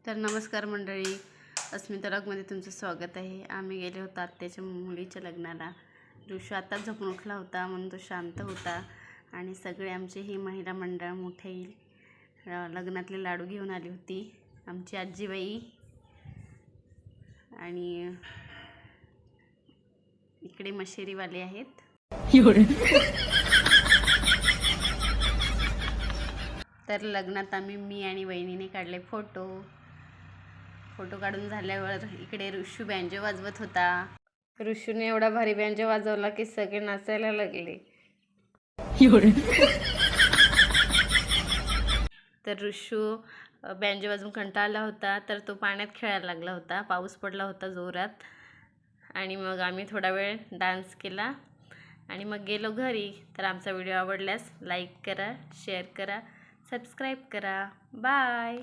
तर नमस्कार मंडळी, अस्मिता व्लॉगमध्ये तुमचं स्वागत आहे। आम्ही गेले होतो आत्याच्या मुलीच्या लग्नाला। ऋषू आता झोपून उठला होता म्हणून तो शांत होता आणि सगळे आमचे ही महिला मंडळ मोठे लग्नातले लाडू घेऊन आली होती। आमची आजीबाई आणि इकडे मशेरीवाले आहेत। तर लग्नात मी आणि वहिनीने काढले फोटो काढून झाल्यावर इकडे ऋषू बँजो वाजवत होता। ऋषूने एवढा भारी बँजो वाजवला की सगळे नाचायला लागले। तर ऋषू बँजो वाजवून कंटाळला होता तर तो पाण्यात खेळायला लागला होता। पाऊस पडला होता जोरात आणि मग आम्ही थोडा वेळ डान्स केला आणि मग गेलो घरी। तर आमचा व्हिडिओ आवडल्यास लाईक करा, शेअर करा, सबस्क्राईब करा। बाय।